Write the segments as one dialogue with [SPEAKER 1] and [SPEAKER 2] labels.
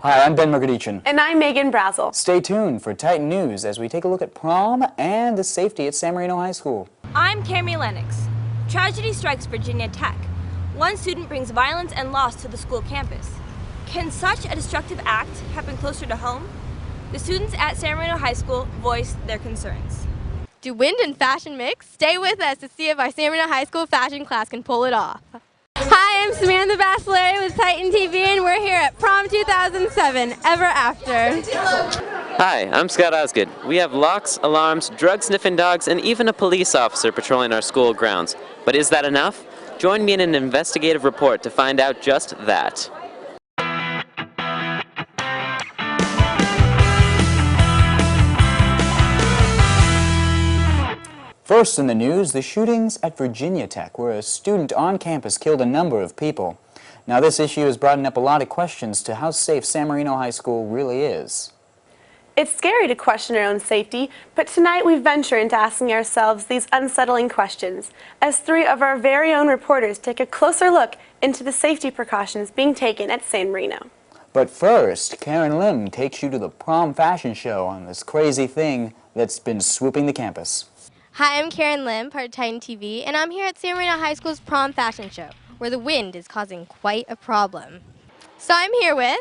[SPEAKER 1] Hi, I'm Ben Magrdichian.
[SPEAKER 2] And I'm Meagan.
[SPEAKER 1] Stay tuned for Titan News as we take a look at prom and the safety at San Marino High School.
[SPEAKER 3] I'm Cammy Lennox. Tragedy strikes Virginia Tech. One student brings violence and loss to the school campus. Can such a destructive act happen closer to home? The students at San Marino High School voiced their concerns.
[SPEAKER 4] Do wind and fashion mix? Stay with us to see if our San Marino High School fashion class can pull it off. Hi, I'm Samantha Basilari with Titan TV, and we're here at Prom 2007, Ever After.
[SPEAKER 5] Hi, I'm Scott Osgood. We have locks, alarms, drug-sniffing dogs, and even a police officer patrolling our school grounds. But is that enough? Join me in an investigative report to find out just that.
[SPEAKER 1] First in the news, the shootings at Virginia Tech, where a student on campus killed a number of people. Now, this issue has brought up a lot of questions to how safe San Marino High School really is.
[SPEAKER 2] It's scary to question our own safety, but tonight we venture into asking ourselves these unsettling questions as three of our very own reporters take a closer look into the safety precautions being taken at San Marino.
[SPEAKER 1] But first, Karen Lim takes you to the prom fashion show on this crazy thing that's been swooping the campus.
[SPEAKER 4] Hi, I'm Karen Lim, part of Titan TV, and I'm here at San Marino High School's prom fashion show, where the wind is causing quite a problem. So I'm here with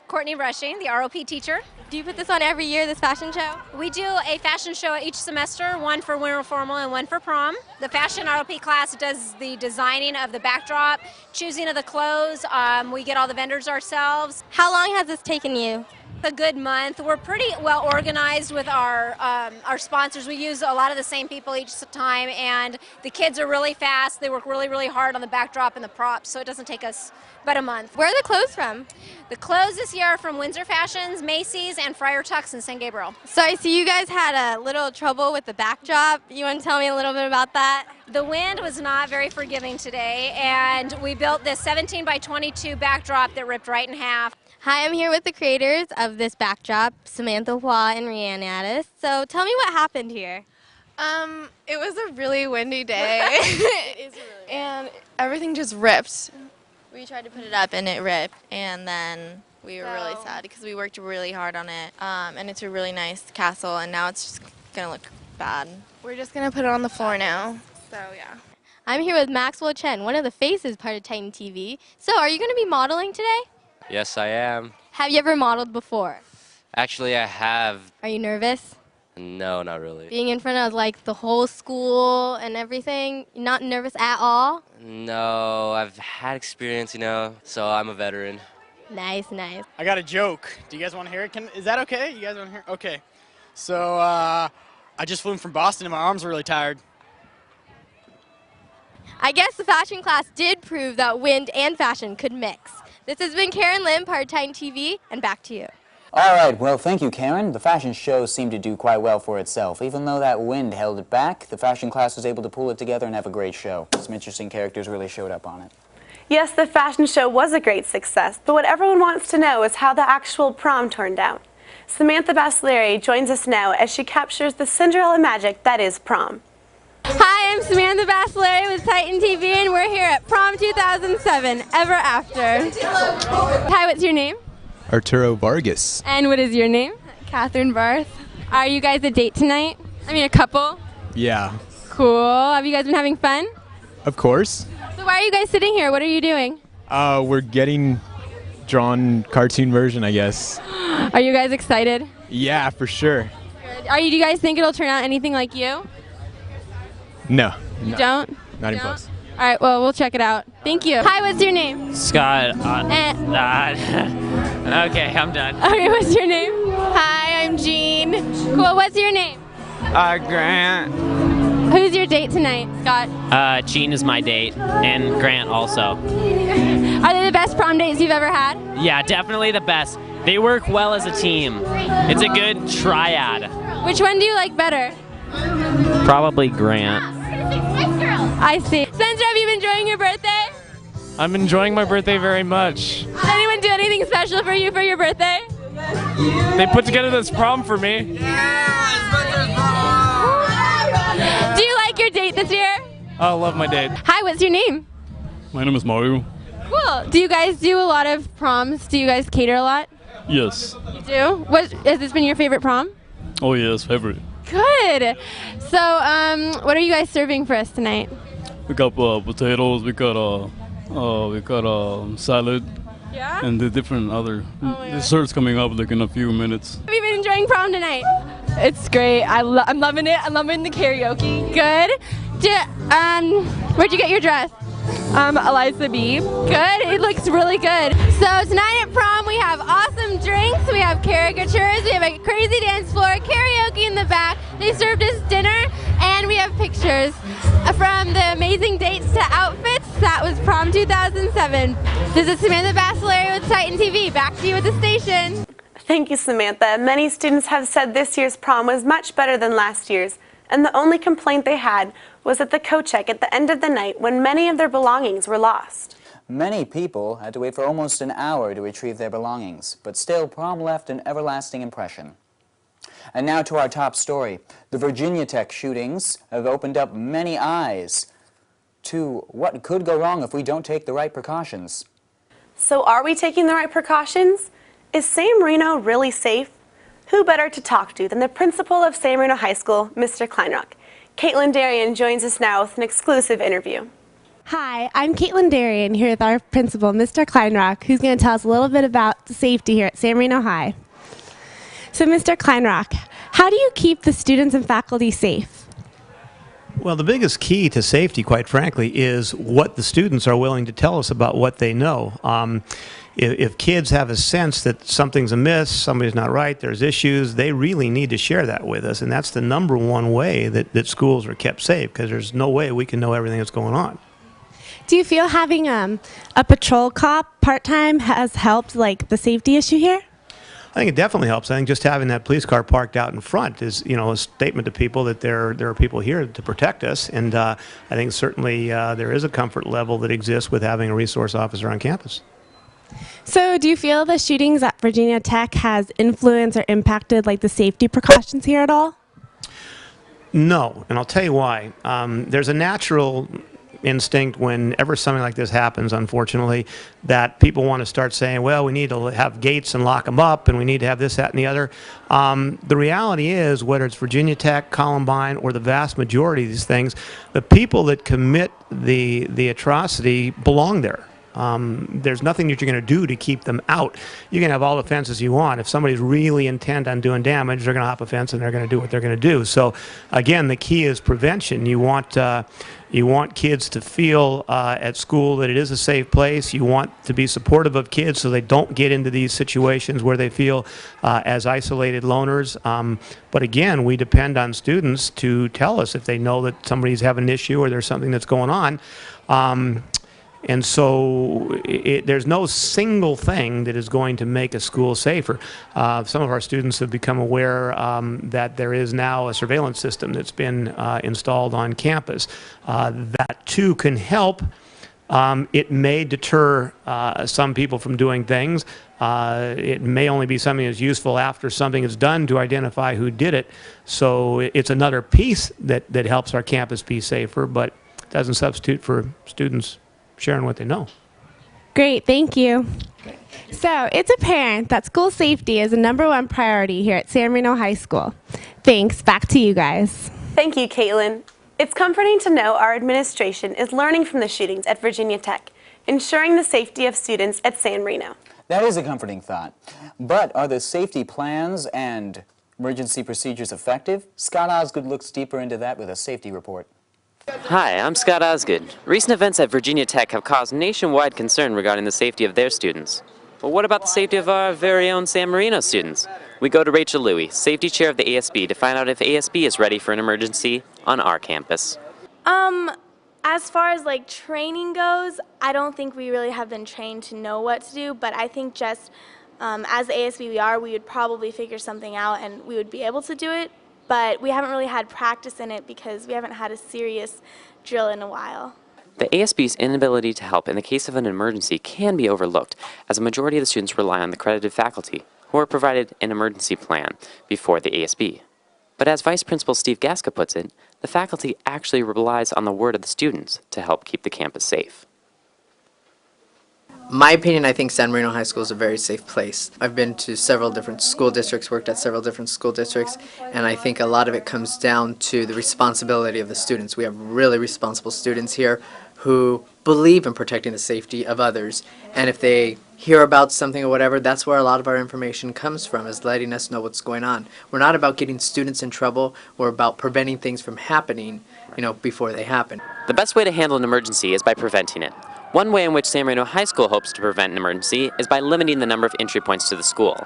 [SPEAKER 6] Courtney Rushing, the ROP teacher.
[SPEAKER 4] Do you put this on every year, this fashion show?
[SPEAKER 6] We do a fashion show each semester, one for winter formal and one for prom. The fashion ROP class does the designing of the backdrop, choosing of the clothes. We get all the vendors ourselves.
[SPEAKER 4] How long has this taken you?
[SPEAKER 6] A good month. We're pretty well organized with our sponsors. We use a lot of the same people each time, and the kids are really fast. They work really, really hard on the backdrop and the props, so it doesn't take us but a month.
[SPEAKER 4] Where are the clothes from?
[SPEAKER 6] The clothes this year are from Windsor Fashions, Macy's, and Friar Tuck's in San Gabriel.
[SPEAKER 4] So I see you guys had a little trouble with the backdrop. You want to tell me a little bit about that?
[SPEAKER 6] The wind was not very forgiving today, and we built this 17 by 22 backdrop that ripped right in half.
[SPEAKER 4] Hi, I'm here with the creators of this backdrop, Samantha Hua and Rhiannon Addis. So tell me what happened here.
[SPEAKER 7] It was a really windy day. It is really windy. And everything just ripped. We tried to put it up and it ripped, and then we were really sad because we worked really hard on it. And it's a really nice castle, and now it's just gonna look bad. We're just gonna put it on the floor now. So yeah.
[SPEAKER 4] I'm here with Maxwell Chen, one of the faces part of Titan TV. So are you gonna be modeling today?
[SPEAKER 8] Yes, I am.
[SPEAKER 4] Have you ever modeled before?
[SPEAKER 8] Actually, I have.
[SPEAKER 4] Are you nervous?
[SPEAKER 8] No, not really.
[SPEAKER 4] Being in front of like the whole school and everything, not nervous at all?
[SPEAKER 8] No, I've had experience, so I'm a veteran.
[SPEAKER 4] Nice, nice.
[SPEAKER 9] I got a joke. Do you guys want to hear it? Is that okay? You guys want to hear it? Okay. So, I just flew in from Boston and my arms are really tired.
[SPEAKER 4] I guess the fashion class did prove that wind and fashion could mix. This has been Karen Lim, part of Titan TV, and back to you.
[SPEAKER 1] All right, well, thank you, Karen. The fashion show seemed to do quite well for itself. Even though that wind held it back, the fashion class was able to pull it together and have a great show. Some interesting characters really showed up on it.
[SPEAKER 2] Yes, the fashion show was a great success, but what everyone wants to know is how the actual prom turned out. Samantha Basilari joins us now as she captures the Cinderella magic that is prom.
[SPEAKER 4] Hi, I'm Samantha Basilari with Titan TV, and we're here at Prom 2007, Ever After. Hi, what's your name?
[SPEAKER 10] Arturo Vargas.
[SPEAKER 4] And what is your name?
[SPEAKER 7] Catherine Barth.
[SPEAKER 4] Are you guys a date tonight? I mean, a couple?
[SPEAKER 10] Yeah.
[SPEAKER 4] Cool. Have you guys been having fun?
[SPEAKER 10] Of course.
[SPEAKER 4] So why are you guys sitting here? What are you doing?
[SPEAKER 10] We're getting drawn cartoon version, I guess.
[SPEAKER 4] Are you guys excited?
[SPEAKER 10] Yeah, for sure.
[SPEAKER 4] Good. Do you guys think it'll turn out anything like you?
[SPEAKER 10] No.
[SPEAKER 4] You don't?
[SPEAKER 10] Not even close.
[SPEAKER 4] All right, well, we'll check it out. Thank you. Hi, what's your name?
[SPEAKER 11] Scott. Okay, I'm done.
[SPEAKER 4] Okay, what's your name?
[SPEAKER 7] Hi, I'm Jean.
[SPEAKER 4] Cool, what's your name?
[SPEAKER 11] Grant.
[SPEAKER 4] Who's your date tonight, Scott?
[SPEAKER 11] Jean is my date, and Grant also.
[SPEAKER 4] Are they the best prom dates you've ever had?
[SPEAKER 11] Yeah, definitely the best. They work well as a team. It's a good triad.
[SPEAKER 4] Which one do you like better?
[SPEAKER 11] Probably Grant.
[SPEAKER 4] I see. Spencer, have you been enjoying your birthday?
[SPEAKER 12] I'm enjoying my birthday very much.
[SPEAKER 4] Did anyone do anything special for you for your birthday?
[SPEAKER 12] They put together this prom for me.
[SPEAKER 4] Do you like your date this year?
[SPEAKER 12] I love my date.
[SPEAKER 4] Hi, what's your name?
[SPEAKER 13] My name is Mario.
[SPEAKER 4] Cool. Do you guys do a lot of proms? Do you guys cater a lot?
[SPEAKER 12] Yes.
[SPEAKER 4] You do? Has this been your favorite prom?
[SPEAKER 12] Oh yes, favorite.
[SPEAKER 4] Good. So, what are you guys serving for us tonight?
[SPEAKER 12] We got potatoes. We got salad.
[SPEAKER 4] Yeah?
[SPEAKER 12] And the different other desserts coming up like in a few minutes.
[SPEAKER 4] Have you been enjoying prom tonight? It's great. I'm loving it. I'm loving the karaoke. Good. Where'd you get your dress? Eliza B. Good. It looks really good. So tonight at prom we have awesome drinks. We have caricatures. We have a crazy dance floor, karaoke in the back. They served us dinner, and we have pictures from the amazing dates to outfits. That was prom 2007. This is Samantha Bachelary with Titan TV. Back to you at the station.
[SPEAKER 2] Thank you, Samantha. Many students have said this year's prom was much better than last year's, and the only complaint they had was at the coat check at the end of the night when many of their belongings were lost.
[SPEAKER 1] Many people had to wait for almost an hour to retrieve their belongings, but still prom left an everlasting impression. And now to our top story. The Virginia Tech shootings have opened up many eyes to what could go wrong if we don't take the right precautions.
[SPEAKER 2] So are we taking the right precautions? Is San Marino really safe? Who better to talk to than the principal of San Marino High School, Mr. Kleinrock? Caitlin Darien joins us now with an exclusive interview.
[SPEAKER 13] Hi, I'm Caitlin Darien here with our principal, Mr. Kleinrock, who's going to tell us a little bit about the safety here at San Marino High. So, Mr. Kleinrock, how do you keep the students and faculty safe?
[SPEAKER 14] Well, the biggest key to safety, quite frankly, is what the students are willing to tell us about what they know. If kids have a sense that something's amiss, somebody's not right, there's issues, they really need to share that with us. And that's the number one way that schools are kept safe, because there's no way we can know everything that's going on.
[SPEAKER 13] Do you feel having a patrol cop part-time has helped, like, the safety issue here?
[SPEAKER 14] I think it definitely helps. I think just having that police car parked out in front is, a statement to people that there are people here to protect us. And I think certainly there is a comfort level that exists with having a resource officer on campus.
[SPEAKER 13] So do you feel the shootings at Virginia Tech has influenced or impacted, like, the safety precautions here at all?
[SPEAKER 14] No, and I'll tell you why. There's a natural instinct whenever something like this happens, unfortunately, that people want to start saying, well, we need to have gates and lock them up, and we need to have this, that, and the other. The reality is, whether it's Virginia Tech, Columbine, or the vast majority of these things, the people that commit the atrocity belong there. There's nothing that you're going to do to keep them out. You can have all the fences you want. If somebody's really intent on doing damage, they're going to hop a fence and they're going to do what they're going to do. So, again, the key is prevention. You want kids to feel at school that it is a safe place. You want to be supportive of kids so they don't get into these situations where they feel as isolated loners. But again, we depend on students to tell us if they know that somebody's having an issue or there's something that's going on. And so there's no single thing that is going to make a school safer. Some of our students have become aware that there is now a surveillance system that's been installed on campus. That too can help. It may deter some people from doing things. It may only be something that's useful after something is done to identify who did it. So it's another piece that helps our campus be safer, but doesn't substitute for students sharing what they know.
[SPEAKER 13] Great, thank you. So it's apparent that school safety is the #1 priority here at San Marino High School. Thanks, back to you guys.
[SPEAKER 2] Thank you, Caitlin. It's comforting to know our administration is learning from the shootings at Virginia Tech, ensuring the safety of students at San Marino.
[SPEAKER 1] That is a comforting thought. But are the safety plans and emergency procedures effective? Scott Osgood looks deeper into that with a safety report.
[SPEAKER 5] Hi, I'm Scott Osgood. Recent events at Virginia Tech have caused nationwide concern regarding the safety of their students. But what about the safety of our very own San Marino students? We go to Rachel Louie, safety chair of the ASB, to find out if ASB is ready for an emergency on our campus.
[SPEAKER 15] As far as like training goes, I don't think we really have been trained to know what to do, but I think just as the ASB we would probably figure something out and we would be able to do it. But we haven't really had practice in it because we haven't had a serious drill in a while.
[SPEAKER 5] The ASB's inability to help in the case of an emergency can be overlooked, as a majority of the students rely on the accredited faculty, who are provided an emergency plan before the ASB. But as Vice Principal Steve Gaska puts it, the faculty actually relies on the word of the students to help keep the campus safe.
[SPEAKER 16] My opinion, I think San Marino High School is a very safe place. I've been to several different school districts, worked at several different school districts, and I think a lot of it comes down to the responsibility of the students. We have really responsible students here who believe in protecting the safety of others, and if they hear about something or whatever, that's where a lot of our information comes from, is letting us know what's going on. We're not about getting students in trouble, we're about preventing things from happening, before they happen.
[SPEAKER 5] The best way to handle an emergency is by preventing it. One way in which San Marino High School hopes to prevent an emergency is by limiting the number of entry points to the school.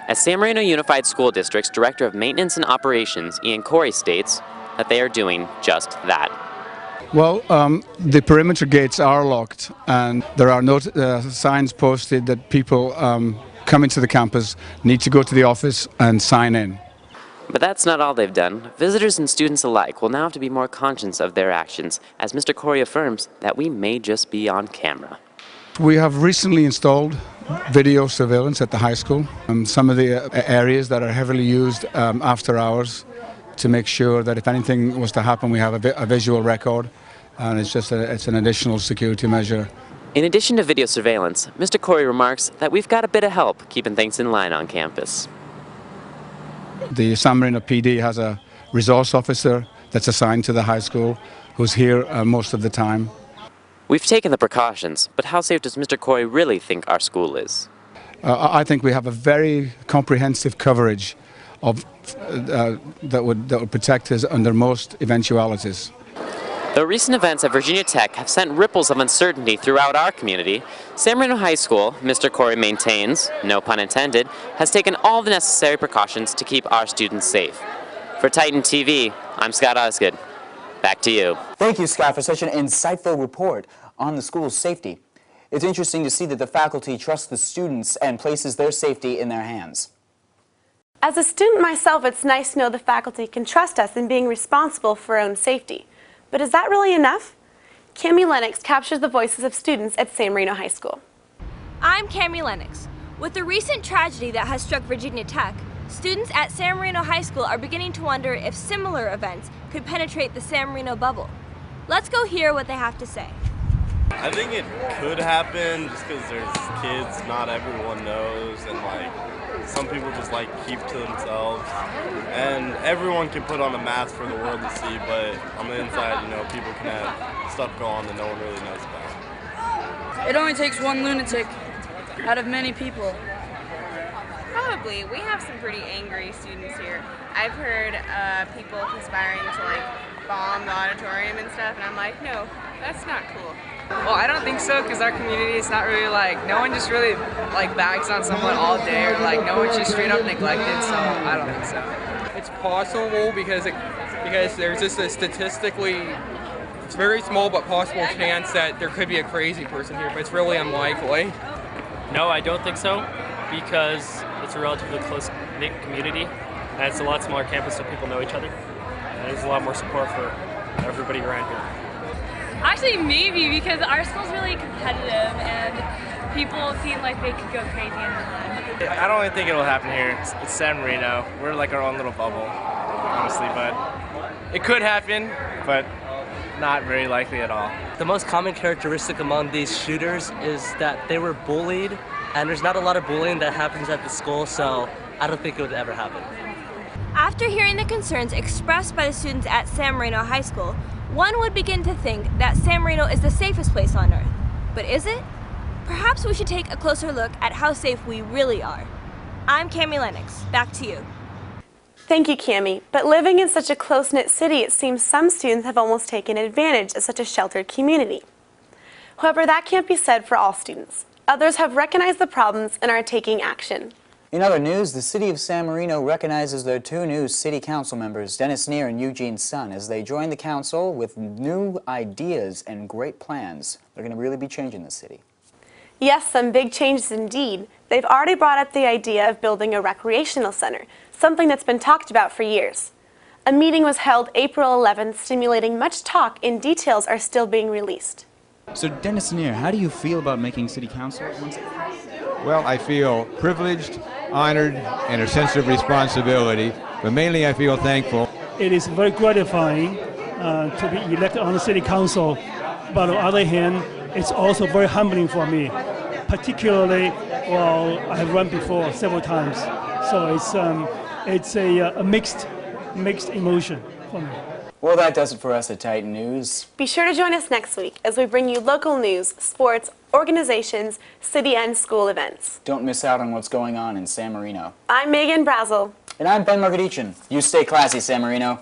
[SPEAKER 5] As San Marino Unified School District's Director of Maintenance and Operations, Ian Corey, states that they are doing just that.
[SPEAKER 17] Well, the perimeter gates are locked, and there are no signs posted that people coming to the campus need to go to the office and sign in.
[SPEAKER 5] But that's not all they've done. Visitors and students alike will now have to be more conscious of their actions, as Mr. Corey affirms that we may just be on camera.
[SPEAKER 17] We have recently installed video surveillance at the high school, some of the areas that are heavily used after hours, to make sure that if anything was to happen, we have a visual record, and it's an additional security measure.
[SPEAKER 5] In addition to video surveillance, Mr. Corey remarks that we've got a bit of help keeping things in line on campus.
[SPEAKER 17] The San Marino PD has a resource officer that's assigned to the high school who's here most of the time.
[SPEAKER 5] We've taken the precautions, but how safe does Mr. Corey really think our school is?
[SPEAKER 17] I think we have a very comprehensive coverage of that would protect us under most eventualities.
[SPEAKER 5] Though recent events at Virginia Tech have sent ripples of uncertainty throughout our community, San Marino High School, Mr. Corey maintains, no pun intended, has taken all the necessary precautions to keep our students safe. For Titan TV, I'm Scott Osgood. Back to you.
[SPEAKER 1] Thank you, Scott, for such an insightful report on the school's safety. It's interesting to see that the faculty trusts the students and places their safety in their hands.
[SPEAKER 2] As a student myself, it's nice to know the faculty can trust us in being responsible for our own safety. But is that really enough? Cami Lennox captures the voices of students at San Marino High School.
[SPEAKER 3] I'm Cami Lennox. With the recent tragedy that has struck Virginia Tech, students at San Marino High School are beginning to wonder if similar events could penetrate the San Marino bubble. Let's go hear what they have to say.
[SPEAKER 18] I think it could happen just because there's kids not everyone knows, and some people just keep to themselves, and everyone can put on a mask for the world to see, but on the inside, people can have stuff go on that no one really knows about.
[SPEAKER 19] It only takes one lunatic out of many people.
[SPEAKER 20] Probably. We have some pretty angry students here. I've heard people conspiring to bomb the auditorium and stuff, and I'm like, no, that's not cool.
[SPEAKER 21] Well, I don't think so, because our community is not really no one just really bags on someone all day, or no one's just straight up neglected, so I don't think so.
[SPEAKER 22] It's possible because there's just a statistically, it's very small but possible chance that there could be a crazy person here, but it's really unlikely.
[SPEAKER 11] No, I don't think so, because it's a relatively close-knit community, and it's a lot smaller campus, so people know each other, and there's a lot more support for everybody around here.
[SPEAKER 23] Actually, maybe, because our school's really competitive and people seem like they could go crazy in the
[SPEAKER 24] I don't really think it'll happen here. It's San Marino. We're our own little bubble, honestly, but it could happen, but not very likely at all.
[SPEAKER 25] The most common characteristic among these shooters is that they were bullied, and there's not a lot of bullying that happens at the school, so I don't think it would ever happen.
[SPEAKER 3] After hearing the concerns expressed by the students at San Marino High School, one would begin to think that San Marino is the safest place on earth. But is it? Perhaps we should take a closer look at how safe we really are. I'm Cami Lennox. Back to you.
[SPEAKER 2] Thank you, Cami. But living in such a close-knit city, it seems some students have almost taken advantage of such a sheltered community. However, that can't be said for all students. Others have recognized the problems and are taking action.
[SPEAKER 1] In other news, the city of San Marino recognizes their two new city council members, Dennis Neer and Eugene Sun, as they join the council with new ideas and great plans. They're going to really be changing the city.
[SPEAKER 2] Yes, some big changes indeed. They've already brought up the idea of building a recreational center, something that's been talked about for years. A meeting was held April 11th, stimulating much talk, and details are still being released.
[SPEAKER 26] So Dennis Neer, how do you feel about making city council? Well, I feel privileged, honored, and a sense of responsibility, but mainly I feel thankful.
[SPEAKER 27] It is very gratifying to be elected on the city council, but on the other hand, it's also very humbling for me. particularly, well, I have run before several times, so it's a mixed emotion for me.
[SPEAKER 1] Well, that does it for us at Titan News.
[SPEAKER 2] Be sure to join us next week as we bring you local news, sports, organizations, city and school events.
[SPEAKER 1] Don't miss out on what's going on in San Marino.
[SPEAKER 2] I'm Meagan Brazel.
[SPEAKER 1] And I'm Ben Magrdichian. You stay classy, San Marino.